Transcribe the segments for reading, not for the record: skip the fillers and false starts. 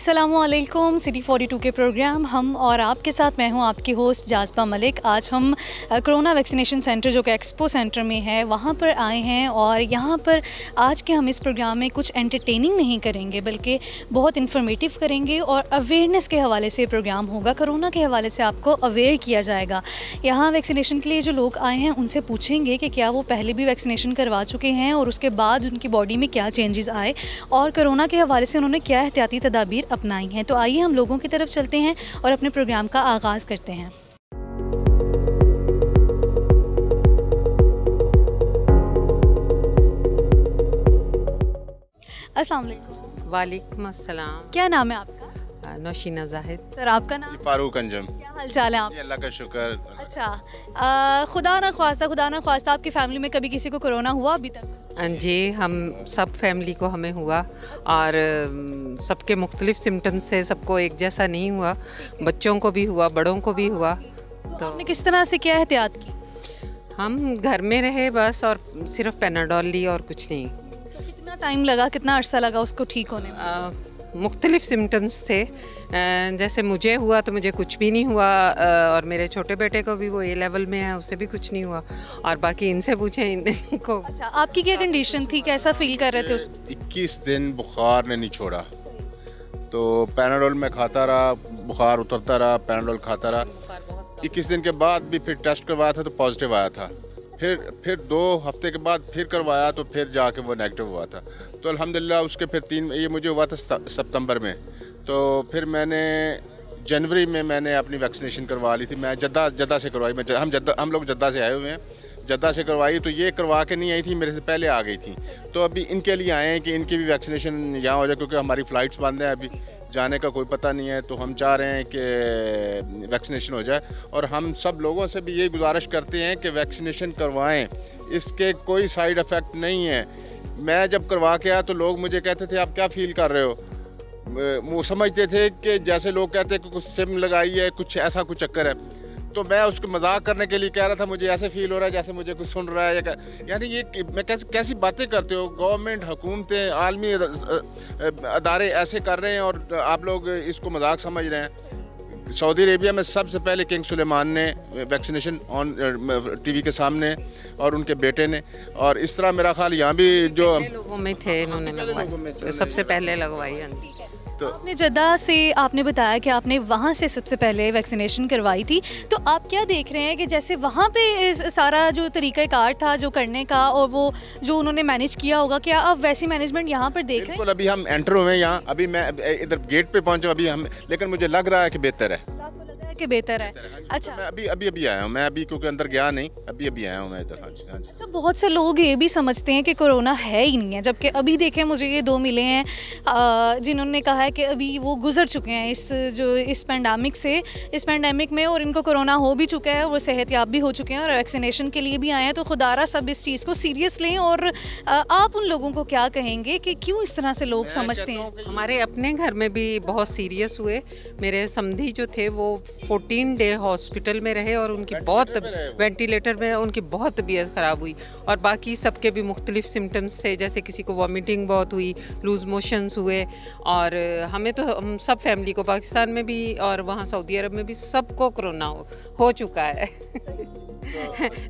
अस्सलामुअलैकुम। सिटी 42 के प्रोग्राम हम और आपके साथ मैं हूं आपकी होस्ट जाज़बा मलिक। आज हम कोरोना वैक्सीनेशन सेंटर जो कि एक्सपो सेंटर में है वहां पर आए हैं और यहां पर आज के हम इस प्रोग्राम में कुछ एंटरटेनिंग नहीं करेंगे बल्कि बहुत इन्फॉर्मेटिव करेंगे और अवेयरनेस के हवाले से प्रोग्राम होगा। कोरोना के हवाले से आपको अवेयर किया जाएगा। यहाँ वैक्सीनेशन के लिए जो लोग आए हैं उनसे पूछेंगे कि क्या वो पहले भी वैक्सीनेशन करवा चुके हैं और उसके बाद उनकी बॉडी में क्या चेंजेस आए और कोरोना के हवाले से उन्होंने क्या एहतियाती तदाबीर अपनाई हैं। तो आइए हम लोगों की तरफ चलते हैं और अपने प्रोग्राम का आगाज़ करते हैं। अस्सलाम वालेकुम। वालेकुम अस्सलाम। क्या नाम है आपका? नौशीना जाहिद। सर आपका नाम? फारूक अंजम। क्या हाल चाल है आप? अल्लाह का शुक्र। अच्छा, खुदा ना ख्वास्ता आपकी फैमिली में कभी किसी को कोरोना हुआ अभी तक? जी, हम सब फैमिली को हमें हुआ और सबके मुख्तलिफ सिम्टम्स से, सबको एक जैसा नहीं हुआ। बच्चों को भी हुआ, बड़ों को भी हुआ। तो आपने किस तरह से क्या एहतियात की? हम घर में रहे बस और सिर्फ पैनाडोल ली और कुछ नहीं। तो कितना टाइम लगा, कितना अरसा लगा उसको ठीक होने में? मुख्तलिफ सिम्टम्स थे। जैसे मुझे हुआ तो मुझे कुछ भी नहीं हुआ और मेरे छोटे बेटे को भी, वो A लेवल में है, उससे भी कुछ नहीं हुआ। और बाकी इनसे पूछें इनको। अच्छा, आपकी क्या कंडीशन थी, कैसा फील कर रहे थे उस? 21 दिन बुखार ने नहीं छोड़ा, तो पैनाडोल में खाता रहा, बुखार उतरता रहा, पैनाडोल खाता रहा। 21 दिन के बाद भी फिर टेस्ट करवाया था तो पॉजिटिव आया था। फिर 2 हफ्ते के बाद फिर करवाया तो फिर जाके वो नेगेटिव हुआ था। तो अल्हम्दुलिल्लाह उसके फिर 3, ये मुझे हुआ था सितंबर में, तो फिर मैंने जनवरी में मैंने अपनी वैक्सीनेशन करवा ली थी। मैं जद्दा से करवाई। हम लोग जद्दा से आए हुए हैं। जद्दा से करवाई तो ये करवा के नहीं आई थी, मेरे से पहले आ गई थी। तो अभी इनके लिए आए हैं कि इनकी भी वैक्सीनेशन यहाँ हो जाए, क्योंकि हमारी फ़्लाइट्स बंद हैं, अभी जाने का कोई पता नहीं है। तो हम चाह रहे हैं कि वैक्सीनेशन हो जाए और हम सब लोगों से भी ये गुजारिश करते हैं कि वैक्सीनेशन करवाएं, इसके कोई साइड इफ़ेक्ट नहीं है। मैं जब करवा के आया तो लोग मुझे कहते थे आप क्या फ़ील कर रहे हो, वो समझते थे कि जैसे लोग कहते हैं कि कुछ सिम लगाई है, कुछ ऐसा कुछ चक्कर है। तो मैं उसको मजाक करने के लिए कह रहा था मुझे ऐसे फ़ील हो रहा है जैसे मुझे कुछ सुन रहा है, यानी ये मैं कैसी बातें करते हो। गवर्नमेंट, हुकूमतें, आलमी अदारे ऐसे कर रहे हैं और आप लोग इसको मजाक समझ रहे हैं। सऊदी अरेबिया में सबसे पहले किंग सुलेमान ने वैक्सीनेशन ऑन टीवी के सामने और उनके बेटे ने, और इस तरह मेरा ख्याल यहाँ भी जो लोगों में थे इन्होंने लगवाई, सबसे पहले लगवाई। तो आपने जद्दा से आपने बताया कि आपने वहाँ से सबसे पहले वैक्सीनेशन करवाई थी, तो आप क्या देख रहे हैं कि जैसे वहाँ पे सारा जो तरीक़ाकार था जो करने का और वो जो उन्होंने मैनेज किया होगा, क्या आप वैसी मैनेजमेंट यहाँ पर देख रहे हैं? बिल्कुल, अभी हम एंटर हुए हैं यहाँ, अभी मैं इधर गेट पे पहुँचा अभी हम, लेकिन मुझे लग रहा है कि बेहतर है। कि बेहतर है। अच्छा, तो मैं अभी आया हूँ, मैं अभी क्योंकि अंदर गया नहीं, अभी आया हूँ मैं इधर। हाँ जी। अच्छा, बहुत से लोग ये भी समझते हैं कि कोरोना है ही नहीं है, जबकि अभी देखें मुझे ये 2 मिले हैं जिन्होंने कहा है कि अभी वो गुजर चुके हैं इस पैंडेमिक में और इनको कोरोना हो भी चुका है, वो सेहतयाब भी हो चुके हैं और वैक्सीनेशन के लिए भी आए हैं। तो खुदारा सब इस चीज़ को सीरियस लें। और आप उन लोगों को क्या कहेंगे कि क्यों इस तरह से लोग समझते हैं? हमारे अपने घर में भी बहुत सीरियस हुए। मेरे समधी जो थे वो 14 डे हॉस्पिटल में रहे और उनकी बहुत वेंटिलेटर में, उनकी बहुत तबीयत ख़राब हुई। और बाकी सबके भी मुख्तलिफ सिम्टम्स थे, जैसे किसी को वॉमिटिंग बहुत हुई, लूज़ मोशंस हुए। और हमें तो, हम सब फैमिली को, पाकिस्तान में भी और वहाँ सऊदी अरब में भी सबको कोरोना हो चुका है।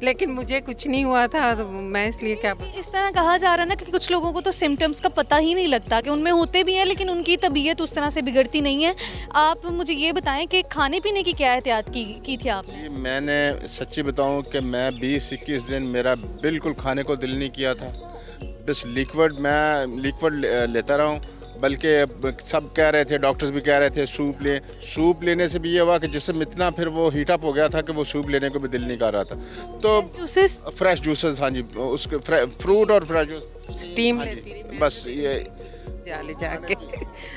लेकिन मुझे कुछ नहीं हुआ था, तो मैं इसलिए क्या, इस तरह कहा जा रहा है ना कि कुछ लोगों को तो सिम्टम्स का पता ही नहीं लगता कि उनमें होते भी हैं लेकिन उनकी तबीयत उस तरह से बिगड़ती नहीं है। आप मुझे ये बताएं कि खाने पीने की क्या एहतियात की थी आपने? मैंने सच्ची बताऊं कि मैं 20-21 दिन मेरा बिल्कुल खाने को दिल नहीं किया था, बस मैं लिक्विड लेता रहा हूँ। बल्कि सब कह रहे थे, डॉक्टर्स भी कह रहे थे सूप लेने से भी ये हुआ कि जिसम इतना फिर वो हीटअप हो गया था कि वो सूप लेने को भी दिल नहीं कर रहा था। तो फ्रेश जूसेस, हाँ जी, उसके फ्रूट और फ्रेश जूस स्टीम बस ये जाके।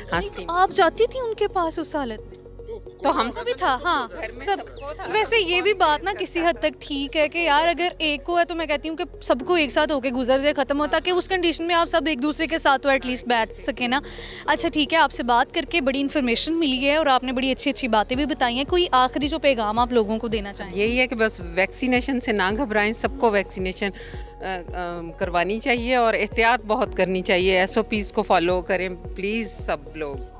हाँ, आप जाती थी उनके पास उस हालत में? तो हम भी था, हाँ सब। वैसे ये भी बात ना किसी हद तक ठीक है कि यार अगर एक को है तो मैं कहती हूँ कि सबको एक साथ होके गुजर जाए, ख़त्म हो, ताकि उस कंडीशन में आप सब एक दूसरे के साथ तो एटलीस्ट बैठ सके ना। अच्छा ठीक है, आपसे बात करके बड़ी इन्फॉर्मेशन मिली है और आपने बड़ी अच्छी अच्छी बातें भी बताई हैं। कोई आखिरी जो पैगाम आप लोगों को देना चाहें? यही है कि बस वैक्सीनेशन से ना घबराएं, सबको वैक्सीनेशन करवानी चाहिए और एहतियात बहुत करनी चाहिए। SOPs को फॉलो करें प्लीज़ सब लोग।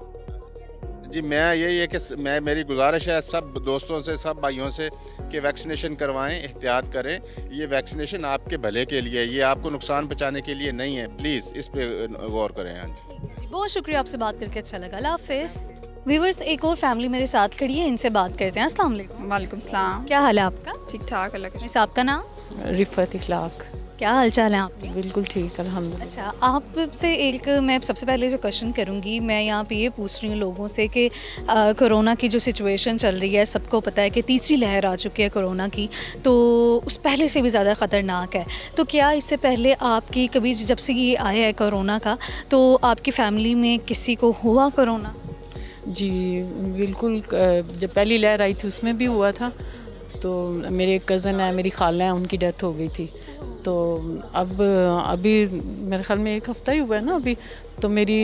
जी मैं यही है कि मेरी गुजारिश है सब दोस्तों से, सब भाइयों से कि वैक्सीनेशन करवाएं, एहतियात करें। ये वैक्सीनेशन आपके भले के लिए, ये आपको नुकसान पहुंचाने के लिए नहीं है। प्लीज़ इस पे गौर करें। हाँ जी, बहुत शुक्रिया, आपसे बात करके अच्छा लगा। अल्लाह हाफिज़। व्यूवर्स, एक और फैमिली मेरे साथ खड़ी है, इनसे बात करते हैं। अस्सलाम वालेकुम। वालेकुम सलाम। क्या हाल है आपका? ठीक ठाक, अल्लाह का मिस, आपका नाम? रिफ़त इखलाक। क्या हाल चाल है आपके? बिल्कुल ठीक, अल्हम्दुलिल्लाह। अच्छा, आपसे एक मैं सबसे पहले जो क्वेश्चन करूंगी, मैं यहाँ पे ये पूछ रही हूँ लोगों से कि कोरोना की जो सिचुएशन चल रही है, सबको पता है कि तीसरी लहर आ चुकी है कोरोना की, तो उस पहले से भी ज़्यादा ख़तरनाक है। तो क्या इससे पहले आपकी कभी, जब से ये आया है कोरोना का, तो आपकी फ़ैमिली में किसी को हुआ कोरोना? जी बिल्कुल, जब पहली लहर आई थी उसमें भी हुआ था। तो मेरे कज़न है, मेरी खाला है, उनकी डेथ हो गई थी। तो अब अभी मेरे ख्याल में 1 हफ़्ता ही हुआ है ना अभी। तो मेरी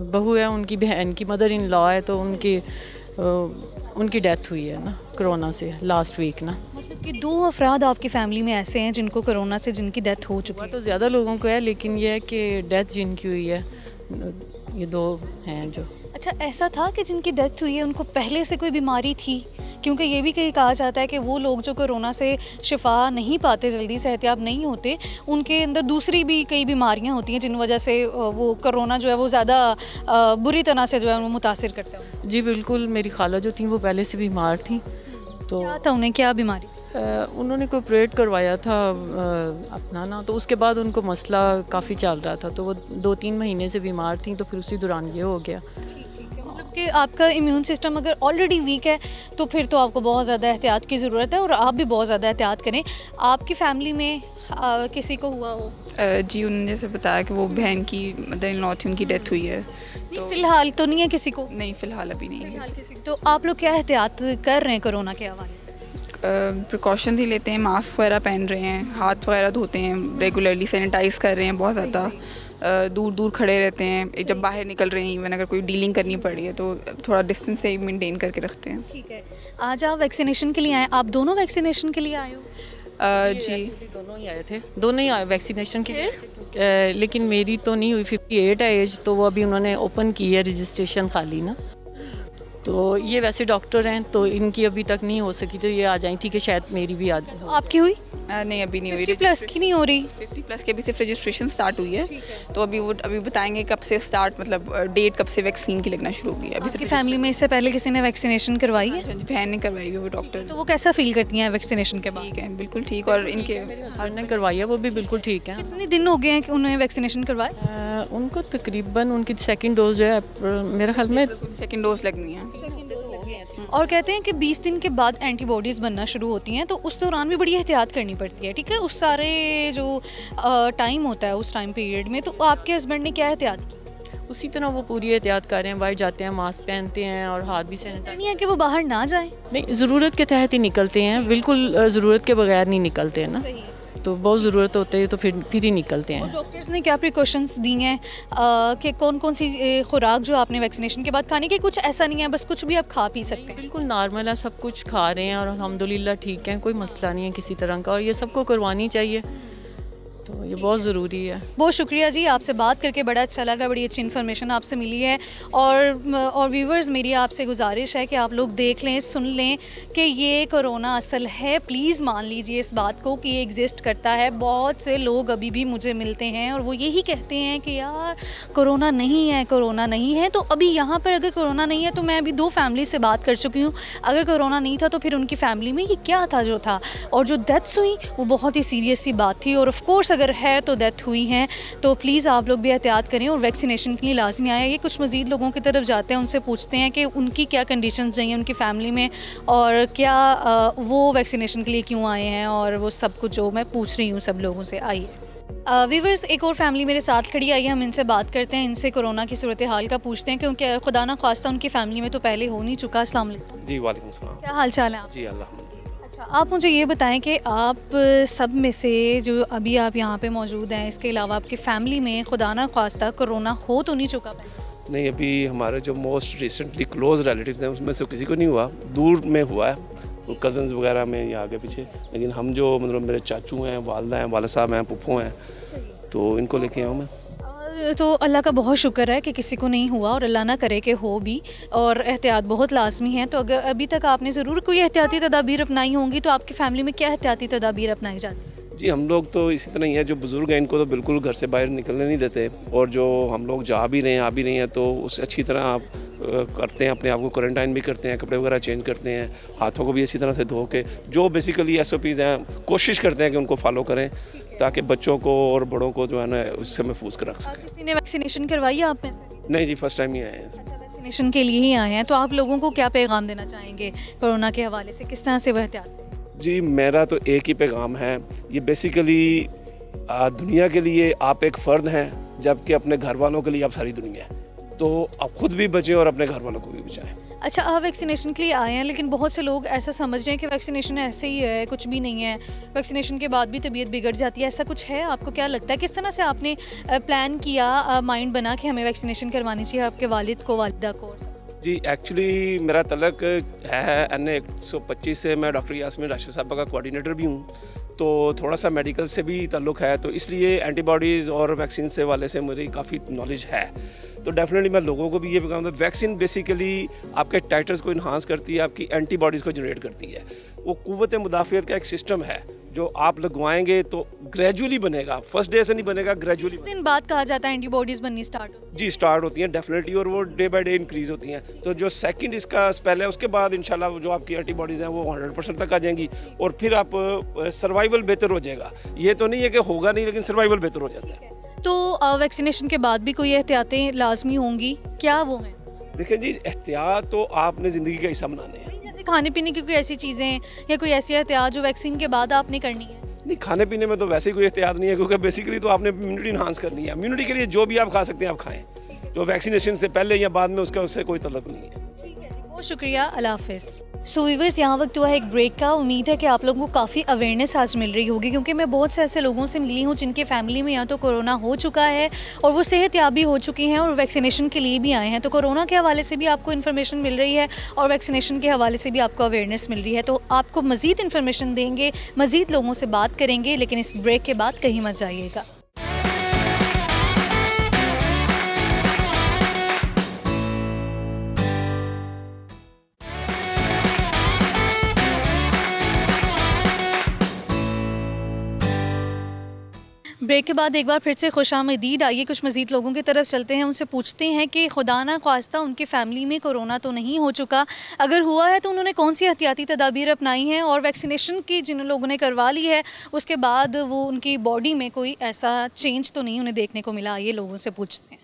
बहू है, उनकी बहन की मदर इन लॉ है, तो उनकी डेथ हुई है ना कोरोना से लास्ट वीक ना। मतलब कि 2 अफराद आपकी फ़ैमिली में ऐसे हैं जिनको कोरोना से, जिनकी डेथ हो चुकी है? तो ज़्यादा लोगों को है, लेकिन ये है कि डेथ जिनकी हुई है ये 2 हैं जो। अच्छा, ऐसा था कि जिनकी डेथ हुई है उनको पहले से कोई बीमारी थी? क्योंकि ये भी कहीं कहा जाता है कि वो लोग जो कोरोना से शिफा नहीं पाते, जल्दी सेहतयाब नहीं होते, उनके अंदर दूसरी भी कई बीमारियां होती हैं जिन वजह से वो कोरोना जो है वो ज़्यादा बुरी तरह से जो है वो मुतासिर करता है। जी बिल्कुल, मेरी खाला जो थी वो पहले से बीमार थी। तो क्या था उन्हें, क्या बीमारी? उन्होंने कोई ऑपरेट करवाया था अपना ना, तो उसके बाद उनको मसला काफ़ी चल रहा था, तो वो 2-3 महीने से बीमार थी। तो फिर उसी दौरान ये हो गया। मतलब कि आपका इम्यून सिस्टम अगर ऑलरेडी वीक है तो फिर तो आपको बहुत ज़्यादा एहतियात की ज़रूरत है, और आप भी बहुत ज़्यादा एहतियात करें। आपकी फ़ैमिली में किसी को हुआ हो? जी, उन्होंने जैसे बताया कि वो बहन की मदर इन लॉ थी, उनकी डेथ हुई है। तो फ़िलहाल तो नहीं है किसी को? नहीं, फ़िलहाल अभी नहीं है। फ़िलहाल किसी। तो आप लोग क्या एहतियात कर रहे हैं कोरोना के हवाले से? प्रिकॉशन ही लेते हैं, मास्क वगैरह पहन रहे हैं, हाथ वगैरह धोते हैं, रेगुलरली सैनिटाइज़ कर रहे हैं बहुत ज़्यादा, दूर दूर खड़े रहते हैं जब बाहर निकल रहे हैं। इवन अगर कोई डीलिंग करनी पड़ी है तो थोड़ा डिस्टेंस से मेंटेन करके रखते हैं। ठीक है। आज आप वैक्सीनेशन के लिए आए, आप दोनों वैक्सीनेशन के लिए आए हो? जी दोनों ही आए थे, दोनों ही आए वैक्सीनेशन के लिए। लेकिन मेरी तो नहीं हुई, 58 है एज, तो वो अभी उन्होंने ओपन की है रजिस्ट्रेशन खाली ना। तो ये वैसे डॉक्टर हैं, तो इनकी अभी तक नहीं हो सकी, तो ये आ जाई थी कि शायद मेरी भी आ जाए। आपकी हुई? नहीं, अभी नहीं हुई। 50 प्लस की नहीं हो रही? 50 प्लस की अभी सिर्फ रजिस्ट्रेशन स्टार्ट हुई है। तो अभी बताएंगे कब से स्टार्ट, मतलब डेट कब से वैक्सीन की लगना शुरू होगी। अभी आपकी फैमिली में इससे पहले किसी ने वैक्सीनेशन करवाई है? बहन ने करवाई हुई, वो डॉक्टर। तो वो कैसा फील करती हैं वैक्सीनेशन के बाद? ठीक है, बिल्कुल ठीक। और इनके हस्बैंड ने करवाई है, वो भी बिल्कुल ठीक है। कितने दिन हो गए हैं कि उन्होंने वैक्सीनेशन करवाए? उनको तकरीबन उनकी 2nd डोज जो है मेरे ख्याल में 2nd डोज लगनी है। और कहते हैं कि 20 दिन के बाद एंटीबॉडीज़ बनना शुरू होती हैं, तो उस दौरान भी बड़ी एहतियात करनी पड़ती है। ठीक है, उस सारे जो टाइम होता है उस टाइम पीरियड में, तो आपके हस्बैंड ने क्या एहतियात की? उसी तरह वो पूरी एहतियात कर रहे हैं, बाहर जाते हैं मास्क पहनते हैं और हाथ भी सैनिटाइज। नहीं है कि वो बाहर ना जाएं? नहीं, ज़रूरत के तहत ही निकलते हैं, बिल्कुल ज़रूरत के बगैर नहीं निकलते हैं ना। तो बहुत ज़रूरत होती है तो फिर ही निकलते हैं। डॉक्टर्स ने क्या प्रिकॉशंस दी हैं कि कौन कौन सी खुराक जो आपने वैक्सीनेशन के बाद खाने की? कुछ ऐसा नहीं है, बस कुछ भी आप खा पी सकते हैं? बिल्कुल नॉर्मल है, सब कुछ खा रहे हैं और अल्हम्दुलिल्लाह ठीक है, कोई मसला नहीं है किसी तरह का, और ये सबको करवानी चाहिए, तो ये बहुत ज़रूरी है। बहुत शुक्रिया जी, आपसे बात करके बड़ा अच्छा लगा, बड़ी अच्छी इन्फॉर्मेशन आपसे मिली है। और व्यूवर्स, मेरी आपसे गुजारिश है कि आप लोग देख लें, सुन लें कि ये कोरोना असल है। प्लीज़ मान लीजिए इस बात को कि ये एग्जिस्ट करता है। बहुत से लोग अभी भी मुझे मिलते हैं और वो यही कहते हैं कि यार कोरोना नहीं है, कोरोना नहीं है। तो अभी यहाँ पर अगर कोरोना नहीं है, तो मैं अभी 2 फैमिली से बात कर चुकी हूँ। अगर कोरोना नहीं था तो फिर उनकी फैमिली में ये क्या था जो था, और जो डेथ्स हुई वो बहुत ही सीरियस सी बात थी। और ऑफ कोर्स अगर है तो डेथ हुई हैं, तो प्लीज़ आप लोग भी एहतियात करें और वैक्सीनेशन के लिए लाजमी आए। ये कुछ मज़ीद लोगों की तरफ जाते हैं, उनसे पूछते हैं कि उनकी क्या कंडीशंस रही हैं उनकी फ़ैमिली में, और क्या वो वैक्सीनेशन के लिए क्यों आए हैं, और वो सब कुछ जो मैं पूछ रही हूँ सब लोगों से। आइए व्यूवर्स, एक और फैमिली मेरे साथ खड़ी आई है, हम इनसे बात करते हैं, इनसे कोरोना की सूरत हाल का पूछते हैं, क्योंकि खुदा ना ख्वास्ता उनकी फ़ैमिली में तो पहले हो नहीं चुका। अस्सलाम वालेकुम। जी वालेकुम सलाम। क्या हाल चाल है आप? जी अल्हम्दुलिल्लाह। अच्छा, आप मुझे ये बताएं कि आप सब में से जो अभी आप यहाँ पे मौजूद हैं, इसके अलावा आपकी फ़ैमिली में खुदा ना ख्वास्ता कोरोना हो तो नहीं चुका? नहीं, अभी हमारे जो मोस्ट रिसेंटली क्लोज रिलेटिव्स हैं उसमें से किसी को नहीं हुआ, दूर में हुआ है, तो कज़न्स वगैरह में या आगे पीछे। लेकिन हम जो मतलब मेरे चाचू हैं, वालदा हैं, वाला साहब हैं, पुप्पो हैं, तो इनको लेके आऊँ मैं। तो अल्लाह का बहुत शुक्र है कि किसी को नहीं हुआ और अल्लाह ना करे कि हो भी, और एहतियात बहुत लाजमी है। तो अगर अभी तक आपने ज़रूर कोई एहतियाती तदाबीर अपनाई होंगी, तो आपकी फ़ैमिली में क्या एहतियाती तदाबीर अपनाई जाती है? जी, हम लोग तो इसी तरह ही है, जो बुज़ुर्ग हैं इनको तो बिल्कुल घर से बाहर निकलने नहीं देते, और जो हम लोग जा भी रहे हैं आ भी रहे हैं तो उसे अच्छी तरह आप करते हैं, अपने आप को क्वारंटाइन भी करते हैं, कपड़े वगैरह चेंज करते हैं, हाथों को भी अच्छी तरह से धो के, जो बेसिकली SOPs हैं कोशिश करते हैं कि उनको फॉलो करें, ताकि बच्चों को और बड़ों को जो है ना उससे महफूज कर रख सकें। किसी ने वैक्सीनेशन करवाई है आप में से? नहीं जी, फर्स्ट टाइम ही आए हैं। अच्छा, वैक्सीनेशन के लिए ही आए हैं। तो आप लोगों को क्या पैगाम देना चाहेंगे कोरोना के हवाले से, किस तरह से वह एहतियात? जी, मेरा तो एक ही पैगाम है, ये बेसिकली दुनिया के लिए आप एक फ़र्द हैं, जबकि अपने घर वालों के लिए आप सारी दुनिया है। तो आप खुद भी बचें और अपने घर वालों को भी बचाएं। अच्छा, आप वैक्सीनेशन के लिए आए हैं, लेकिन बहुत से लोग ऐसा समझ रहे हैं कि वैक्सीनेशन ऐसे ही है, कुछ भी नहीं है, वैक्सीनेशन के बाद भी तबीयत बिगड़ जाती है, ऐसा कुछ है? आपको क्या लगता है, किस तरह से आपने प्लान किया, माइंड बना कि हमें वैक्सीनेशन करवानी चाहिए आपके वालिद को, वालिदा को? जी, एक्चुअली मेरा तलक है NA 125 से, मैं डॉक्टर यास्मीन राशिद साहबा का कोऑर्डिनेटर भी हूँ, तो थोड़ा सा मेडिकल से भी ताल्लुक़ है, तो इसलिए एंटीबॉडीज़ और वैक्सीन से वाले से मुझे काफ़ी नॉलेज है। तो डेफिनेटली मैं लोगों को भी ये कहूँगा, वैक्सीन बेसिकली आपके टाइटर्स को इन्हांस करती है, आपकी एंटीबॉडीज़ को जनरेट करती है। वो क़ुव्वत मुदाफ़ियत का एक सिस्टम है जो आप लगवाएंगे तो ग्रेजुअली बनेगा, फर्स्ट डे से नहीं बनेगा, ग्रेजुअली। दिन बाद कहा जाता है एंटीबॉडीज़ बननी स्टार्ट होती? जी, स्टार्ट होती हैं डेफिनेटली, और वो डे बाय डे इंक्रीज़ होती हैं। तो जो सेकंड इसका स्पेल है, उसके बाद इंशाल्लाह जो आपकी एंटीबॉडीज़ हैं वो 100% तक आ जाएंगी, और फिर आप सर्वाइवल बेहतर हो जाएगा। ये तो नहीं है कि होगा नहीं, लेकिन सर्वाइवल बेहतर हो जाता है। तो वैक्सीनेशन के बाद भी कोई एहतियातें लाजमी होंगी, क्या वो हैं? देखिए जी, एहतियात तो आपने ज़िंदगी का हिस्सा बनाने हैं। जैसे खाने पीने की कोई ऐसी चीज़ें या कोई ऐसी एहतियात जो वैक्सीन के बाद आपने करनी है? नहीं, खाने पीने में तो वैसे ही कोई एहतियात नहीं है, क्योंकि बेसिकली तो आपने इम्यूनिटी इन्हांस करनी है। इम्यूनिटी के लिए जो भी आप खा सकते हैं आप खाएं, जो वैक्सीनेशन से पहले या बाद में उसका उससे कोई तल्लुक नहीं है। ठीक है, बहुत शुक्रिया, अल्लाह हाफिज़। सो व्यूअर्स, यहाँ वक्त हुआ है एक ब्रेक का। उम्मीद है कि आप लोगों को काफ़ी अवेयरनेस आज मिल रही होगी, क्योंकि मैं बहुत से ऐसे लोगों से मिली हूँ जिनके फैमिली में या तो कोरोना हो चुका है और वो सेहतयाब भी हो चुकी हैं और वैक्सीनेशन के लिए भी आए हैं। तो कोरोना के हवाले से भी आपको इन्फॉर्मेशन मिल रही है और वैक्सीनेशन के हवाले से भी आपको अवेयरनेस मिल रही है। तो आपको मज़ीद इन्फॉर्मेशन देंगे, मज़ीद लोगों से बात करेंगे, लेकिन इस ब्रेक के बाद कहीं मत जाइएगा। ब्रेक के बाद एक बार फिर से खुशामदीद। आइए कुछ मज़ीद लोगों की तरफ चलते हैं, उनसे पूछते हैं कि खुदा ना ख्वास्ता उनकी फ़ैमिली में कोरोना तो नहीं हो चुका, अगर हुआ है तो उन्होंने कौन सी एहतियाती तदाबीर अपनाई हैं, और वैक्सीनेशन की जिन लोगों ने करवा ली है उसके बाद वो उनकी बॉडी में कोई ऐसा चेंज तो नहीं उन्हें देखने को मिला। आइए लोगों से पूछते हैं।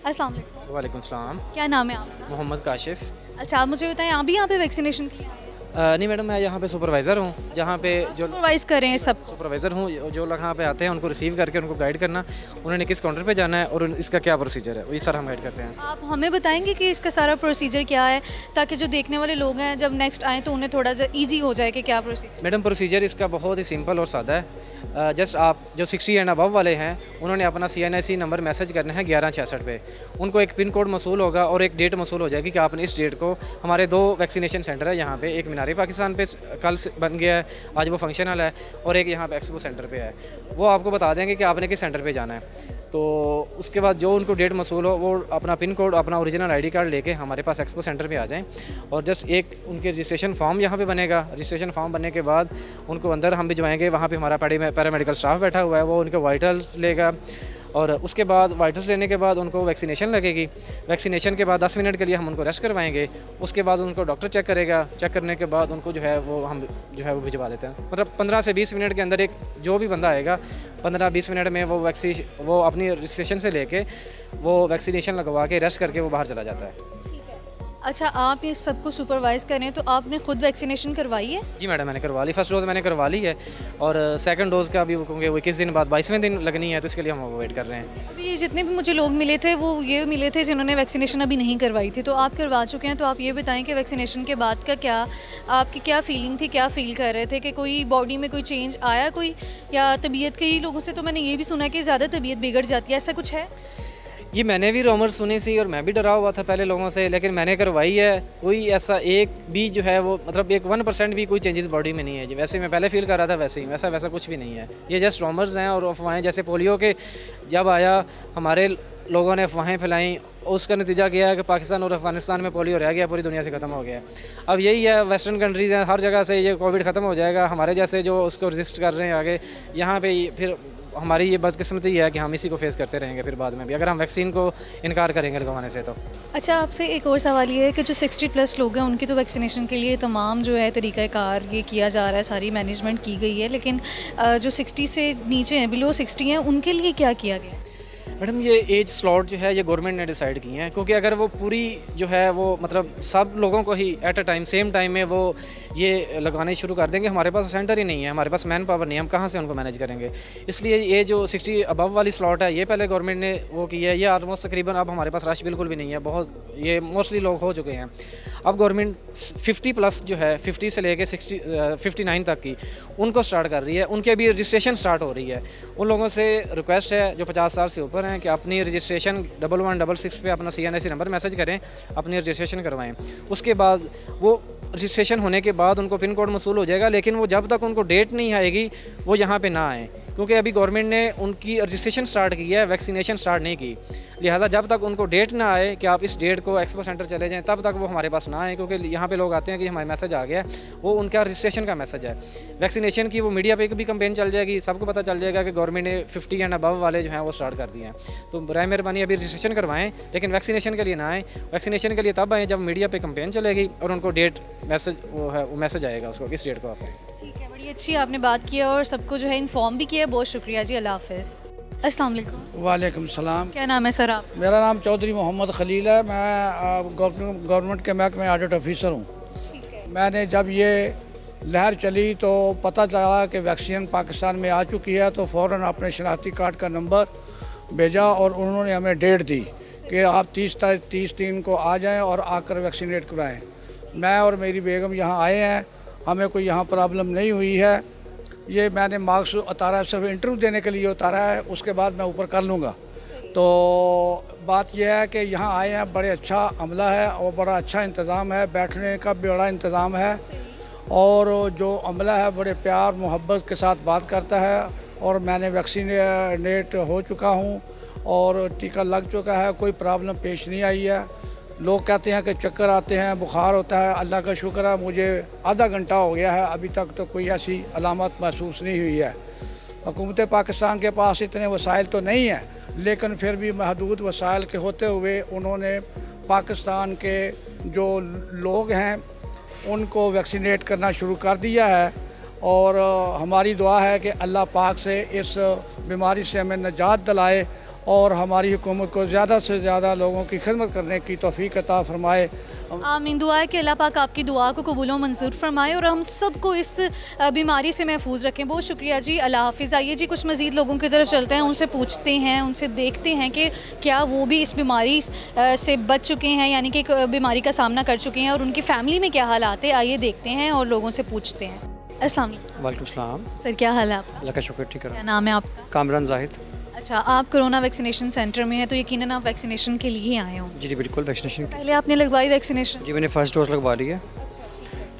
अस्सलाम वालेकुम। वालेकुम सलाम। क्या नाम है आपका? मोहम्मद काशिफ। अच्छा, आप मुझे बताएं, आप भी यहाँ पे वैक्सीनेशन के लिए आए हैं? नहीं मैडम, मैं यहाँ पे सुपरवाइज़र हूँ, जहाँ पे जो सुपरवाइज़ करें सब सुपरवाइज़र हूँ, जो लोग यहाँ पे आते हैं उनको रिसीव करके उनको गाइड करना, उन्होंने किस काउंटर पे जाना है और इसका क्या प्रोसीजर है, वही सारा हम गाइड करते हैं। आप हमें बताएंगे कि इसका सारा प्रोसीजर क्या है, ताकि जो देखने वाले लोग हैं जब नेक्स्ट आएँ तो उन्हें थोड़ा सा ईजी हो जाए कि क्या प्रोसीजर? मैडम, प्रोसीजर इसका बहुत ही सिंपल और सादा है। जस्ट आप जो 60 एंड अबव वाले हैं उन्होंने अपना CNIC नंबर मैसेज करना है 1166 पे। उनको एक पिन कोड मसूल होगा और एक डेट मसूल हो जाएगी कि आपने इस डेट को, हमारे 2 वैक्सीनेशन सेंटर है यहाँ पे, एक मीनार पाकिस्तान पे कल बन गया है, आज वो फंक्शनल है, और एक यहाँ पे एक्सपो सेंटर पे है। वो आपको बता देंगे कि आपने किस सेंटर पे जाना है। तो उसके बाद जो उनको डेट मसूल हो वो अपना पिन कोड, अपना ओरिजिनल ID कार्ड लेके हमारे पास एक्सपो सेंटर पे आ जाएं, और जस्ट एक उनके रजिस्ट्रेशन फॉर्म यहाँ पे बनेगा। रजिस्ट्रेशन फॉर्म बनने के बाद उनको अंदर हम भिजवाएंगे, वहाँ पे हमारा पैरामेडिकल स्टाफ बैठा हुआ है, वो उनके वाइटल्स लेगा, और उसके बाद वाइटल्स लेने के बाद उनको वैक्सीनेशन लगेगी। वैक्सीनेशन के बाद 10 मिनट के लिए हम उनको रेस्ट करवाएंगे, उसके बाद उनको डॉक्टर चेक करेगा, चेक करने के बाद उनको जो है वो हम जो है वो भिजवा देते हैं। मतलब 15 से 20 मिनट के अंदर एक जो भी बंदा आएगा 15-20 मिनट में वो अपनी रजिस्ट्रेशन से लेके वो वैक्सीनेशन लगवा के रेस्ट करके वो बाहर चला जाता है। अच्छा, आप ये सबको सुपरवाइज़ करें तो आपने खुद वैक्सीनेशन करवाई है? जी मैडम, मैंने करवा ली। फर्स्ट डोज़ मैंने करवा ली है, और सेकंड डोज़ का अभी वो कहोगे 21 दिन बाद 22वें दिन लगनी है, तो इसके लिए हम वेट कर रहे हैं। अभी जितने भी मुझे लोग मिले थे वो ये मिले थे जिन्होंने वैक्सीनेशन अभी नहीं करवाई थी, तो आप करवा चुके हैं, तो आप ये बताएं कि वैक्सीनेशन के बाद का क्या आपकी क्या फीलिंग थी, क्या फ़ील कर रहे थे, कि कोई बॉडी में कोई चेंज आया कोई, या तबीयत? कई लोगों से तो मैंने ये भी सुना कि ज़्यादा तबीयत बिगड़ जाती है, ऐसा कुछ है? ये मैंने भी रूमर सुनी सी और मैं भी डरा हुआ था पहले लोगों से, लेकिन मैंने करवाई है। कोई ऐसा एक भी जो है वो मतलब एक 1% भी कोई चेंजेस बॉडी में नहीं है। वैसे मैं पहले फील कर रहा था वैसे ही, वैसा कुछ भी नहीं है। ये जस्ट रूमर्स हैं और अफवाहें। जैसे पोलियो के जब आया हमारे लोगों ने अफवाहें फैलाई, उसका नतीजा क्या है कि पाकिस्तान और अफगानिस्तान में पोलियो रह गया, पूरी दुनिया से ख़त्म हो गया। अब यही है, वेस्टर्न कंट्रीज़ हैं, हर जगह से ये कोविड ख़त्म हो जाएगा। हमारे जैसे जो उसको रजिस्ट कर रहे हैं आगे, यहाँ पे फिर हमारी ये बदकिस्मती है कि हम इसी को फेस करते रहेंगे फिर बाद में भी, अगर हम वैक्सीन को इनकार करेंगे लगवाने से तो। अच्छा, आपसे एक और सवाल ये है कि जो 60+ लोग हैं उनकी तो वैक्सीनेशन के लिए तमाम जो है तरीक़ाकार ये किया जा रहा है, सारी मैनेजमेंट की गई है, लेकिन जो 60 से नीचे हैं, बिलो 60 हैं, उनके लिए क्या किया गया? मैडम ये एज स्लॉट जो है ये गवर्नमेंट ने डिसाइड की है, क्योंकि अगर वो पूरी जो है वो मतलब सब लोगों को ही at a time same time में वो ये लगाने शुरू कर देंगे, हमारे पास सेंटर ही नहीं है, हमारे पास मैन पावर नहीं है, हम कहाँ से उनको मैनेज करेंगे। इसलिए ये जो 60 अबव वाली स्लॉट है ये पहले गवर्नमेंट ने वो की है। ये ऑलमोस्ट तकरीबन अब हमारे पास रश बिल्कुल भी नहीं है, बहुत ये मोस्टली लोग हो चुके हैं। अब गवर्नमेंट 50+ जो है 50 से लेके 59 तक की उनको स्टार्ट कर रही है। उनकी अभी रजिस्ट्रेशन स्टार्ट हो रही है। उन लोगों से रिक्वेस्ट है जो 50 साल से ऊपर हैं कि अपनी रजिस्ट्रेशन 1166 पे अपना CNIC नंबर मैसेज करें, अपनी रजिस्ट्रेशन करवाएं। उसके बाद वो रजिस्ट्रेशन होने के बाद उनको पिन कोड मसूल हो जाएगा, लेकिन वो जब तक उनको डेट नहीं आएगी वो यहाँ पे ना आए, क्योंकि अभी गवर्नमेंट ने उनकी रजिस्ट्रेशन स्टार्ट की है, वैक्सीनेशन स्टार्ट नहीं की। लिहाजा जब तक उनको डेट ना आए कि आप इस डेट को एक्सपो सेंटर चले जाएं, तब तक वो हमारे पास ना आए, क्योंकि यहाँ पे लोग आते हैं कि हमारा मैसेज आ गया है, वो उनका रजिस्ट्रेशन का मैसेज है। वैक्सीनेशन की वो मीडिया पे भी कंपेन चल जाएगी, सबको पता चल जाएगा कि गवर्नमेंट ने 50 एंड अबव वाले जो हैं वो स्टार्ट कर दिए हैं। तो बराए मेहरबानी अभी रजिस्ट्रेशन करवाएं, लेकिन वैक्सीनेशन के लिए ना आएँ। वैक्सीनेशन के लिए तब आएँ जब मीडिया पर कंपेन चलेगी और उनको डेट मैसेज वो है वो मैसेज आएगा उसको किस डेट को आप। ठीक है, बड़ी अच्छी आपने बात की और सबको जो है इन्फॉर्म भी किया। बहुत शुक्रिया जी, अल्लाह हाफ़िज़। अस्सलाम वालेकुम। वालेकुम सलाम। क्या नाम है सर आप? मेरा नाम चौधरी मोहम्मद खलील है। मैं गवर्नमेंट के महकमे ऑडिट ऑफिसर हूँ। ठीक है। मैंने जब ये लहर चली तो पता चला कि वैक्सीन पाकिस्तान में आ चुकी है, तो फ़ौरन अपने शनाख्ती कार्ड का नंबर भेजा और उन्होंने हमें डेट दी कि आप 30 दिन को आ जाएँ और आकर वैक्सीनेट कराएँ। मैं और मेरी बेगम यहाँ आए हैं, हमें कोई यहाँ प्रॉब्लम नहीं हुई है। ये मैंने मार्क्स उतारा है, सिर्फ इंटरव्यू देने के लिए उतारा है, उसके बाद मैं ऊपर कर लूँगा। तो बात यह है कि यहाँ आए हैं, बड़े अच्छा अमला है और बड़ा अच्छा इंतज़ाम है, बैठने का भी बड़ा इंतज़ाम है, और जो अमला है बड़े प्यार मोहब्बत के साथ बात करता है। और मैंने वैक्सीनेट हो चुका हूँ और टीका लग चुका है, कोई प्रॉब्लम पेश नहीं आई है। लोग कहते हैं कि चक्कर आते हैं, बुखार होता है, अल्लाह का शुक्र है मुझे आधा घंटा हो गया है, अभी तक तो कोई ऐसी अलामत महसूस नहीं हुई है। हुकूमत पाकिस्तान के पास इतने वसाइल तो नहीं हैं, लेकिन फिर भी महदूद वसाइल के होते हुए उन्होंने पाकिस्तान के जो लोग हैं उनको वैक्सीनेट करना शुरू कर दिया है। और हमारी दुआ है कि अल्लाह पाक से इस बीमारी से हमें निजात दिलाए और हमारी हुकूमत को ज़्यादा से ज़्यादा लोगों की खिदमत करने की तौफीक अता फरमाए। आमीन। दुआ है कि अल्लाह पाक आपकी दुआ को कबूल व मंजूर फरमाए और हम सबको इस बीमारी से महफूज रखें। बहुत शुक्रिया जी, अल्लाह हाफिज़। आइए जी कुछ मज़ीद लोगों की तरफ चलते हैं, उनसे पूछते हैं, उनसे देखते हैं कि क्या वो भी इस बीमारी से बच चुके हैं, यानी कि बीमारी का सामना कर चुके हैं, और उनकी फ़ैमिली में क्या हालात है। आइए देखते हैं और लोगों से पूछते हैं। अस्सलाम वालेकुम सलाम। सर क्या हाल है आपका? अल्लाह का शुक्र, ठीक है। क्या नाम है आपका? कामरान जाहिद। अच्छा, आप कोरोना वैक्सीनेशन सेंटर में हैं तो यकीनन आप वैक्सीनेशन के लिए ही आए हो। जी बिल्कुल, वैक्सीनेशन पहले आपने लगवाई वैक्सीनेशन? जी मैंने फ़र्स्ट डोज़ लगवा ली है।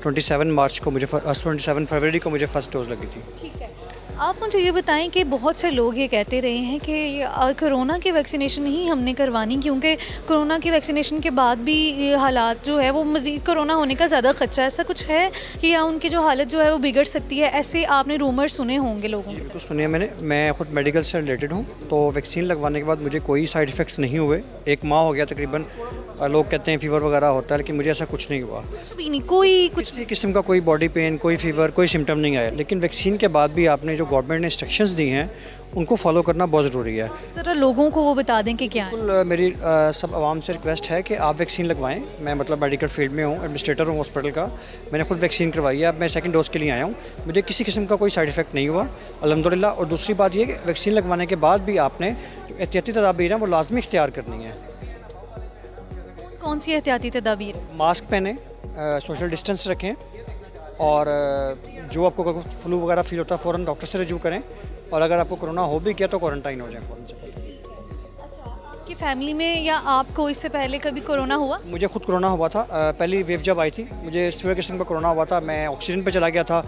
27 फरवरी को मुझे फ़र्स्ट डोज़ लगी थी। ठीक है। आप मुझे ये बताएं कि बहुत से लोग ये कहते रहे हैं कि कोरोना की वैक्सीनेशन ही हमने करवानी, क्योंकि कोरोना की वैक्सीनेशन के बाद भी हालात जो है वो मज़ीद कोरोना होने का ज़्यादा खदशा है। ऐसा कुछ है कि या उनकी जो हालत जो है वो बिगड़ सकती है? ऐसे आपने रूमर सुने होंगे लोगों के। बिल्कुल सुनिए मैंने, मैं ख़ुद मेडिकल से रिलेटेड हूँ, तो वैक्सीन लगवाने के बाद मुझे कोई साइड इफ़ेक्ट्स नहीं हुए। 1 माह हो गया तकरीबन। लोग कहते हैं फ़ीवर वगैरह होता है, लेकिन मुझे ऐसा कुछ नहीं हुआ। कुछ भी नहीं, कोई कुछ किसी किस्म का कोई बॉडी पेन, कोई फ़ीवर, कोई सिम्टम नहीं आया। लेकिन वैक्सीन के बाद भी आपने जो गवर्नमेंट ने इंस्ट्रक्शंस दी हैं उनको फॉलो करना बहुत ज़रूरी है। ज़रा लोगों को वो बता दें कि क्या है। बिल्कुल, मेरी सब आवाम से रिक्वेस्ट है कि आप वैक्सीन लगवाएं। मैं मतलब मेडिकल फील्ड में हूँ, एडमिनिस्ट्रेटर हूँ हॉस्पिटल का। मैंने खुद वैक्सीन करवाई है, अब मैं सेकंड डोज़ के लिए आया हूँ। मुझे किसी किस्म का कोई साइड इफ़ेक्ट नहीं हुआ अल्हम्दुलिल्लाह। और दूसरी बात ये कि वैक्सीन लगवाने के बाद भी आपने जो एहतियाती तदाबीर हैं वो लाजमी इख्तियार करनी है। कौन सी एहतियाती तदाबीर? मास्क पहने, सोशल डिस्टेंस रखें, और जो आपको फ्लू वगैरह फील होता है फ़ौरन डॉक्टर से रजू करें, और अगर आपको कोरोना हो भी किया तो क्वारंटाइन हो जाए फ़ौरन से। अच्छा, आपकी फैमिली में या आपको इससे पहले कभी कोरोना हुआ? मुझे खुद कोरोना हुआ था। पहली वेव जब आई थी मुझे सिविल किस्म का कोरोना हुआ था, मैं ऑक्सीजन पे चला गया था।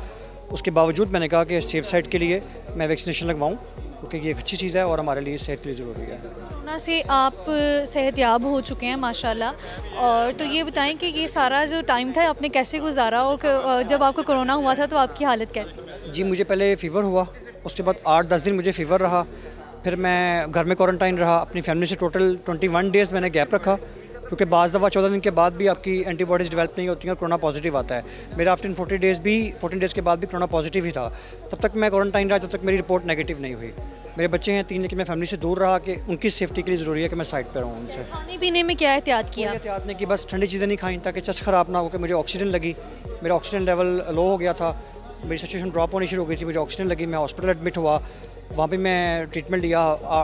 उसके बावजूद मैंने कहा कि सेफ साइड के लिए मैं वैक्सीनेशन लगवाऊं, क्योंकि ये एक अच्छी चीज़ है और हमारे लिए सेहत के लिए ज़रूरी है। कोरोना से आप सेहतयाब हो चुके हैं माशाल्लाह, और तो ये बताएं कि ये सारा जो टाइम था आपने कैसे गुजारा, और जब आपको कोरोना हुआ था तो आपकी हालत कैसी? जी मुझे पहले फ़ीवर हुआ, उसके बाद 8-10 दिन मुझे फ़ीवर रहा, फिर मैं घर में क्वारंटाइन रहा। अपनी फैमिली से टोटल 21 डेज़ मैंने गैप रखा, क्योंकि बाज़ दफ़ा 14 दिन के बाद भी आपकी एंटीबॉडीज़ डेवलप नहीं होती हैं और कोरोना पॉजिटिव आता है। मेरा आफ्टर 14 डेज़ के बाद भी कोरोना पॉजिटिव ही था। तब तक मैं क्वारंटाइन रहा जब तक मेरी रिपोर्ट नेगेटिव नहीं हुई। मेरे बच्चे हैं 3, लेकिन मैं फैमिली से दूर रहा कि उनकी सेफ्टी के लिए ज़रूरी है कि मैं साइड पर रहूँ उनसे। खाने पीने में क्या एहतियात किया? एहतियात नहीं की, बस ठंडी चीज़ें नहीं खाई ताकि चस्ट ख़राब ना हो। कि मुझे ऑक्सीजन लगी, मेरा ऑक्सीजन लेवल लो हो गया था, मेरी सिचुएशन ड्रॉप होनी शुरू हो गई थी, मुझे ऑक्सीजन लगी, मैं हॉस्पिटल एडमिट हुआ, वहाँ पे मैं ट्रीटमेंट लिया,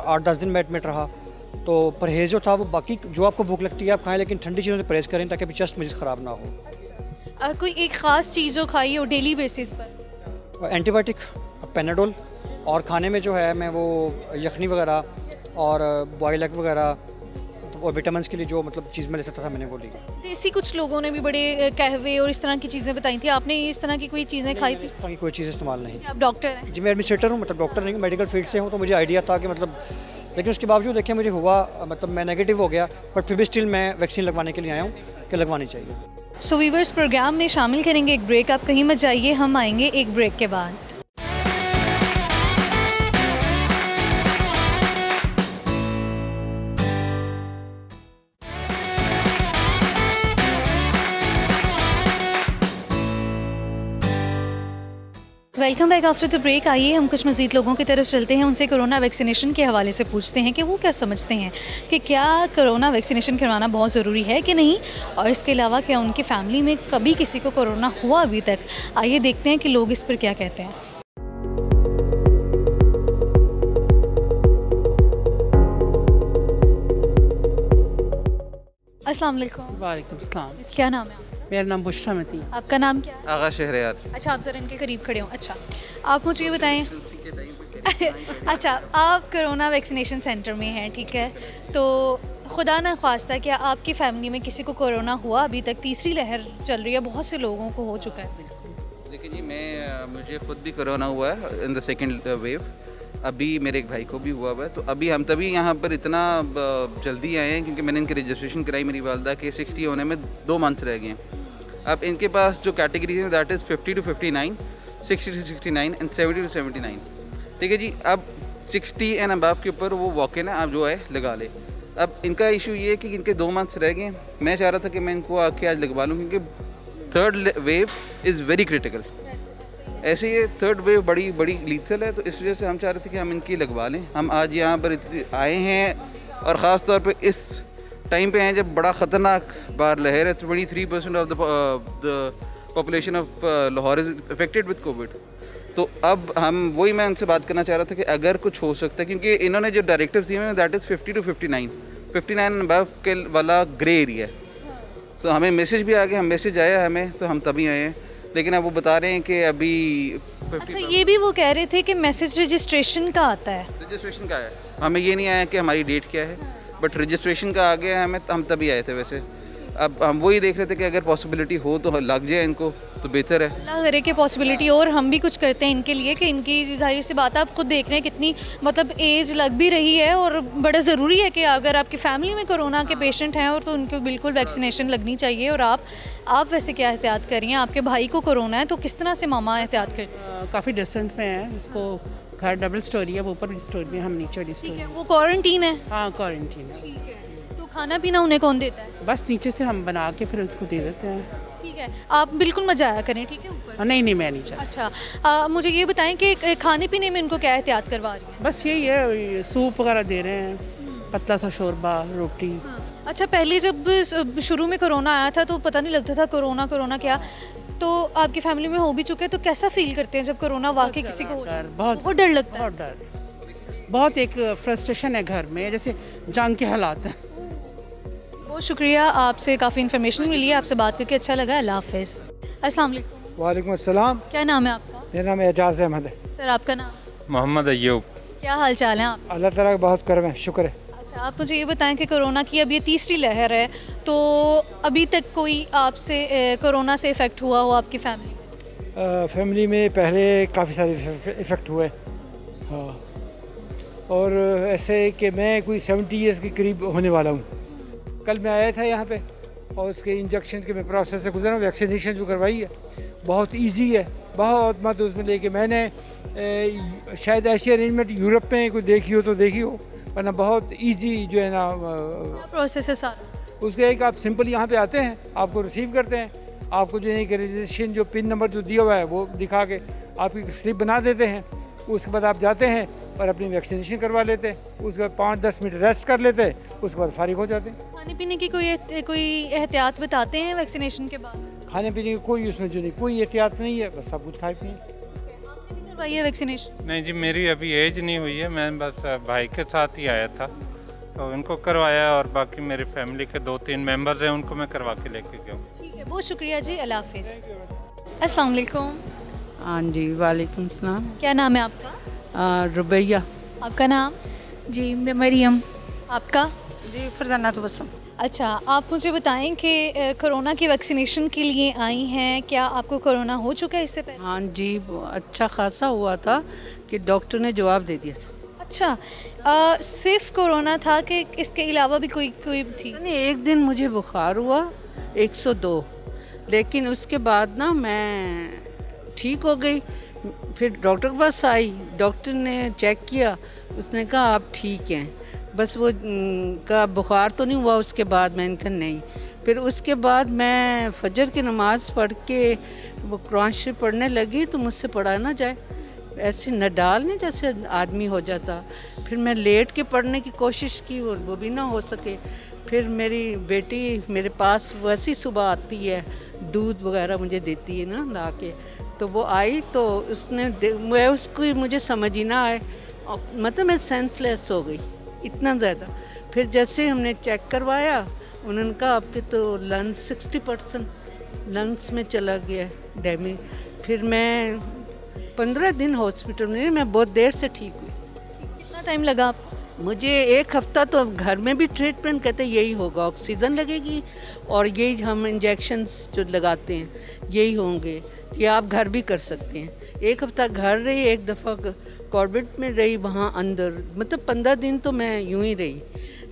8-10 दिन मैं एडमिट रहा। तो परहेज़ जो था वो बाकी जो आपको भूख लगती है आप खाएं, लेकिन ठंडी चीज़ों से परहेज़ करें ताकि अभी चस्ट मज़ीद ख़राब ना हो। कोई एक ख़ास चीज़ जो खाई हो डेली बेसिस पर? एंटीबायोटिक, पैनाडोल, और खाने में जो है मैं वो यखनी वगैरह और बॉयल एग वगैरह और विटामिन के लिए जो मतलब चीज़ मैं ले सकता था मैंने वो ली। देसी कुछ लोगों ने भी बड़े कहवे और इस तरह की चीज़ें बताई थी, आपने इस तरह की कोई चीज़ें खाई? इस तरह की कोई चीज़ इस्तेमाल नहीं। आप डॉक्टर हैं? जी मैं एडमिनिस्ट्रेटर हूँ, मतलब डॉक्टर नहीं, मेडिकल फील्ड से हूँ, तो मुझे आइडिया था कि मतलब, लेकिन उसके बावजूद देखिए मुझे हुआ, मतलब मैं नेगेटिव हो गया, बट फिर भी स्टिल मैं वैक्सीन लगवाने के लिए आया हूँ कि लगवानी चाहिए। सो वीवर्स, प्रोग्राम में शामिल करेंगे एक ब्रेक, आप कहीं मत जाइए, हम आएंगे एक ब्रेक के बाद। Welcome back after the break. आइए हम कुछ मज़ीद लोगों की तरफ चलते हैं, उनसे कोरोना वैक्सीनेशन के हवाले से पूछते हैं कि वो क्या समझते हैं कि क्या कोरोना वैक्सीनेशन करवाना बहुत ज़रूरी है कि नहीं, और इसके अलावा क्या उनकी फ़ैमिली में कभी किसी को कोरोना हुआ अभी तक। आइए देखते हैं कि लोग इस पर क्या कहते हैं। अस्सलाम वालेकुम। वालेकुम सलाम। क्या नाम है आपका? मेरा नाम बुशरा मती। आपका नाम क्या है? आगा शहरयार। अच्छा, आप ज़रा इनके करीब खड़े हो। अच्छा, आप मुझे ये बताएं अच्छा, आप कोरोना वैक्सीनेशन सेंटर में हैं, ठीक है, तो खुदा न ख्वास्ता क्या आपकी फ़ैमिली में किसी को कोरोना हुआ अभी तक? तीसरी लहर चल रही है, बहुत से लोगों को हो चुका है। देखिए जी, मुझे खुद भी कोरोना हुआ है इन द सेकेंड वेव। अभी मेरे एक भाई को भी हुआ है, तो अभी हम तभी यहाँ पर इतना जल्दी आए हैं क्योंकि मैंने इनकी रजिस्ट्रेशन कराई मेरी वालदा के 60 होने में 2 मंथ्स रह गए हैं। अब इनके पास जो कैटेगरी है that is 50 to 59, 60 to 69 and 70 to 79। ठीक है जी, अब 60 एंड अबव के ऊपर वो वॉक इन है, आप जो है लगा ले। अब इनका इशू ये है कि इनके 2 मंथ्स रह गए। मैं चाह रहा था कि मैं इनको आके आज लगवा लूँ क्योंकि third wave is very critical. ऐसे ये थर्ड वेव बड़ी लीथल है, तो इस वजह से हम चाह रहे थे कि हम इनकी लगवा लें। हम आज यहाँ पर आए हैं और ख़ास तौर पे इस टाइम पे हैं जब बड़ा ख़तरनाक बार लहर है। 23% of the population of Lahore is affected with Covid. तो अब हम वही मैं उनसे बात करना चाह रहा था कि अगर कुछ हो सकता है, क्योंकि इन्होंने जो डायरेक्टिव्स दिए हैं दैट इज़ 50 to 59 अबव के वाला ग्रे एरिया है। तो हमें मैसेज भी आ गया, मैसेज आया हमें, तो हम तभी आए हैं। लेकिन अब वो बता रहे हैं कि अभी अच्छा, ये भी वो कह रहे थे कि मैसेज रजिस्ट्रेशन का आता है। रजिस्ट्रेशन का है, हमें ये नहीं आया कि हमारी डेट क्या है, बट रजिस्ट्रेशन का आ गया है हमें, तो हम तभी आए थे। वैसे अब हम वही देख रहे थे कि अगर पॉसिबिलिटी हो तो लग जाए इनको तो बेहतर है। अल्लाह करे कि पॉसिबिलिटी, और हम भी कुछ करते हैं इनके लिए कि इनकी जाहिर सी बात है, आप खुद देख रहे हैं कितनी मतलब एज लग भी रही है, और बड़ा ज़रूरी है कि अगर आपकी फैमिली में कोरोना के पेशेंट हैं और तो उनको बिल्कुल वैक्सीनेशन लगनी चाहिए। और आप वैसे क्या एहतियात कर रही हैं? आपके भाई को कोरोना है तो किस तरह से मामा एहतियात करते हैं? काफ़ी डिस्टेंस में है, उसको घर डबल स्टोरी है, वो ऊपर स्टोरी में, हम नीचे वाली स्टोरी। वो क्वारंटीन है? हाँ क्वारंटीन है। ठीक है, तो खाना पीना उन्हें कौन देता है? बस नीचे से हम बना के फिर उसको दे देते हैं। ठीक है, आप बिल्कुल मत जाया करें, ठीक है ऊपर? नहीं मैं नहीं चाहती। अच्छा, मुझे ये बताएं कि खाने पीने में इनको क्या एहतियात करवा रही है? बस यही है, सूप वगैरह दे रहे हैं, पतला सा शोरबा, रोटी। अच्छा, पहले जब शुरू में कोरोना आया था तो पता नहीं लगता था कोरोना क्या, तो आपकी फैमिली में हो भी चुके हैं, तो कैसा फील करते हैं जब कोरोना वाकई किसी को हो? बहुत डर लगता है। बहुत डर, बहुत एक फ्रस्ट्रेशन है घर में, जैसे जंग के हालात हैं। बहुत शुक्रिया, आपसे काफ़ी इन्फॉर्मेशन मिली है, आपसे बात करके अच्छा लगा। अल्लाह हाफ़िज़। अस्सलाम वालेकुम। वालेकुम अस्सलाम। क्या नाम है आपका? मेरा नाम एजाज़ अहमद है। सर, आपका नाम? मोहम्मद अय्यूब। क्या हाल चाल है आप? अल्लाह ताला का बहुत करम है, शुक्र है। अच्छा, आप मुझे ये बताएं कि कोरोना की अब ये तीसरी लहर है, तो अभी तक कोई आपसे कोरोना से इफ़ेक्ट हुआ हो आपकी फैमिली में? फैमिली में पहले काफ़ी सारे इफ़ेक्ट हुए, हाँ, और ऐसे कि मैं कोई 70 ईयर्स के करीब होने वाला हूँ। कल मैं आया था यहाँ पे और उसके इंजेक्शन के मैं प्रोसेस से गुजरा, वैक्सीनेशन जो करवाई है बहुत इजी है, बहुत मत उसमें लेके मैंने शायद ऐसी अरेंजमेंट यूरोप में कोई देखी हो तो देखी हो, वरना बहुत इजी जो है ना प्रोसेस है सारा। उसके एक आप सिंपल यहाँ पे आते हैं, आपको रिसीव करते हैं, आपको जो है कि रजिस्ट्रेशन जो पिन नंबर जो दिया हुआ है वो दिखा के आपकी स्लिप बना देते हैं। उसके बाद आप जाते हैं और अपनी वैक्सीनेशन करवा लेते हैं, उसके बाद 5-10 मिनट रेस्ट कर लेते हैं, उसके बाद फारिग हो जाते हैं। खाने पीने की कोई एहतियात बताते हैं वैक्सीनेशन के बाद? खाने पीने की कोई उसमें जो नहीं, कोई एहतियात नहीं है, बस सब कुछ खाए पिए। आपने भी करवाई है वैक्सीनेशन? नहीं जी, मेरी अभी एज नहीं हुई है, मैं बस भाई के साथ ही आया था तो उनको करवाया, और बाकी मेरी फैमिली के 2-3 मेंबर्स हैं उनको मैं करवा के लेके गया। ठीक है, बहुत शुक्रिया जी, अल्लाह हाफिज़। अस्सलाम वालेकुम। हाँ जी, वालेकुम सलाम। क्या नाम है आपका? रुबैया। आपका नाम? जी मरियम। आपका? जी फरजाना तबस्सुम। अच्छा, आप मुझे बताएं कि कोरोना की वैक्सीनेशन के लिए आई हैं, क्या आपको कोरोना हो चुका है इससे पहले? हाँ जी, अच्छा खासा हुआ था कि डॉक्टर ने जवाब दे दिया था। अच्छा, सिर्फ कोरोना था कि इसके अलावा भी कोई थी? नहीं, एक दिन मुझे बुखार हुआ 102, लेकिन उसके बाद ना मैं ठीक हो गई। फिर डॉक्टर के पास आई, डॉक्टर ने चेक किया, उसने कहा आप ठीक हैं, बस वो का बुखार तो नहीं हुआ। उसके बाद मैंने कहा नहीं। फिर उसके बाद मैं फजर की नमाज़ पढ़ के वो कुरान शरीफ पढ़ने लगी तो मुझसे पढ़ा ना जाए, ऐसे नडाल नहीं जैसे आदमी हो जाता। फिर मैं लेट के पढ़ने की कोशिश की और वो भी ना हो सके। फिर मेरी बेटी मेरे पास वैसी सुबह आती है, दूध वगैरह मुझे देती है ना ला के, तो वो आई तो उसने मैं उसको मुझे समझ ही ना आए, मतलब मैं सेंसलेस हो गई इतना ज़्यादा। फिर जैसे हमने चेक करवाया, उन्होंने कहा आपके तो लंग्स 60% लंग्स में चला गया डैमेज। फिर मैं 15 दिन हॉस्पिटल में, मैं बहुत देर से ठीक हुई। कितना टाइम लगा आपको? मुझे 1 हफ्ता तो घर में भी ट्रीटमेंट कहते यही होगा, ऑक्सीजन लगेगी और यही हम इंजेक्शंस जो लगाते हैं यही होंगे, ये आप घर भी कर सकते हैं। 1 हफ्ता घर रही, 1 दफ़ा कॉर्बेट में रही वहाँ अंदर, मतलब 15 दिन तो मैं यूं ही रही।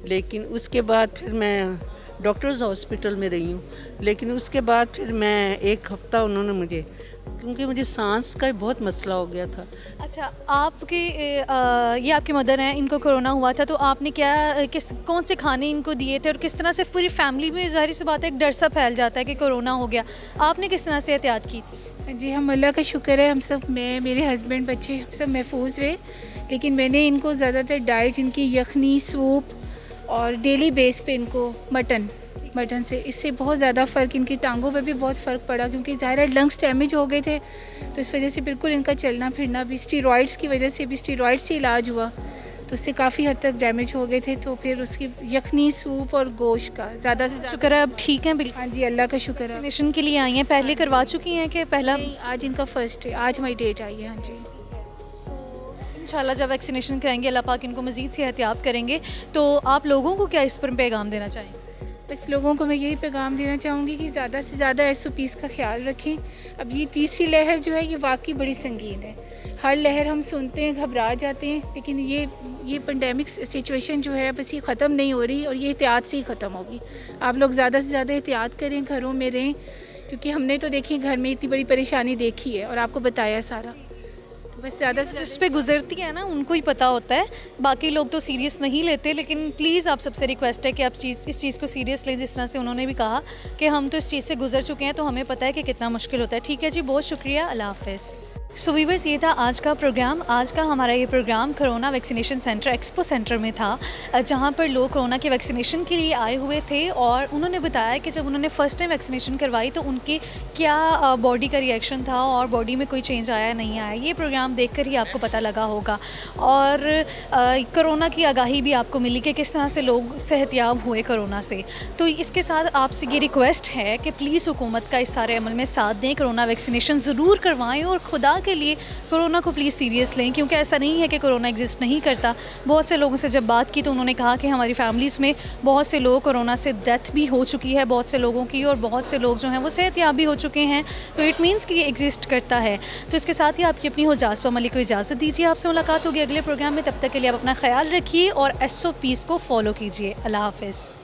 लेकिन उसके बाद फिर मैं डॉक्टर्स हॉस्पिटल में रही हूँ, लेकिन उसके बाद फिर मैं 1 हफ्ता उन्होंने मुझे, क्योंकि मुझे सांस का बहुत मसला हो गया था। अच्छा, आपके ये आपकी मदर हैं, इनको कोरोना हुआ था, तो आपने कौन से खाने इनको दिए थे और किस तरह से पूरी फैमिली में ज़ाहिर सी बात है एक डर सा फैल जाता है कि कोरोना हो गया, आपने किस तरह से एहतियात की थी? जी, हम अल्लाह का शुक्र है, हम सब, मैं, मेरे हस्बैंड, बच्चे सब महफूज रहे। लेकिन मैंने इनको ज़्यादातर डाइट इनकी यखनी, सूप और डेली बेस पे इनको मटन से, इससे बहुत ज़्यादा फ़र्क, इनकी टांगों पे भी बहुत फ़र्क पड़ा, क्योंकि ज़ाहिर है लंग्स डैमेज हो गए थे, तो इस वजह से बिल्कुल इनका चलना फिरना भी, स्टीरॉइड्स की वजह से भी, स्टीरॉइड्स से इलाज हुआ तो उससे काफ़ी हद तक डैमेज हो गए थे। तो फिर उसकी यखनी, सूप और गोश्त का ज़्यादा से ज़्यादा। शुक्र है अब ठीक हैं बिल्कुल? हाँ जी, अल्लाह का शुक्र है। वैक्सीनेशन के लिए आई हैं, पहले करवा चुकी हैं कि पहला? आज इनका फर्स्ट है, आज हमारी डेट आई है। हाँ जी, इंशाल्लाह जब वैक्सीनेशन कराएंगे अल्लाह पाक इनको मज़ीद से एहतियात करेंगे। तो आप लोगों को क्या इस पर पैगाम देना चाहेंगे? बस लोगों को मैं यही पैगाम देना चाहूँगी कि ज़्यादा से ज़्यादा SOPs का ख्याल रखें। अब ये तीसरी लहर जो है ये वाकई बड़ी संगीन है। हर लहर हम सुनते हैं, घबरा जाते हैं, लेकिन ये पेंडेमिक सिचुएशन जो है बस ये ख़त्म नहीं हो रही और ये एहतियात से ही ख़त्म होगी। आप लोग ज़्यादा से ज़्यादा एहतियात करें, घरों में रहें, क्योंकि हमने तो देखिए घर में इतनी बड़ी परेशानी देखी है और आपको बताया सारा। बस ज़्यादा से जिस पे गुजरती है ना उनको ही पता होता है, बाकी लोग तो सीरियस नहीं लेते। लेकिन प्लीज़ आप सबसे रिक्वेस्ट है कि आप इस चीज़ को सीरियस लें, जिस तरह से उन्होंने भी कहा कि हम तो इस चीज़ से गुजर चुके हैं तो हमें पता है कि कितना मुश्किल होता है। ठीक है जी, बहुत शुक्रिया, अल्लाह हाफ़िज़। सो व्यूअर्स, ये था आज का प्रोग्राम। आज का हमारा ये programme corona vaccination centre, expo centre में था, जहाँ पर लोग कोरोना के वैक्सीनेशन के लिए आए हुए थे और उन्होंने बताया कि जब उन्होंने फ़र्स्ट टाइम वैक्सीनेशन करवाई तो उनके क्या बॉडी का रिएक्शन था और बॉडी में कोई चेंज आया नहीं आया। ये प्रोग्राम देख कर ही आपको पता लगा होगा और कोरोना की आगाही भी आपको मिली कि किस तरह से लोग सेहतियाब हुए कोरोना से। तो इसके साथ आपसे ये रिक्वेस्ट है कि प्लीज़ हुकूमत का इस सारे अमल में साथ दें, कोरोना वैक्सीनेशन ज़रूर करवाएँ और खुदा के लिए कोरोना को प्लीज़ सीरियस लें, क्योंकि ऐसा नहीं है कि कोरोना एग्जिस्ट नहीं करता। बहुत से लोगों से जब बात की तो उन्होंने कहा कि हमारी फैमिलीज़ में बहुत से लोग कोरोना से डेथ भी हो चुकी है बहुत से लोगों की, और बहुत से लोग जो हैं वो सेहतयाब भी हो चुके हैं। तो इट मीन्स कि ये एग्जिस्ट करता है। तो इसके साथ ही आपकी अपनी हो जाज़बा मलिक को इजाज़त दीजिए। आपसे मुलाकात होगी अगले प्रोग्राम में। तब तक के लिए आप अपना ख्याल रखिए और SOPs को फॉलो कीजिए। अल्लाह हाफ़िज़।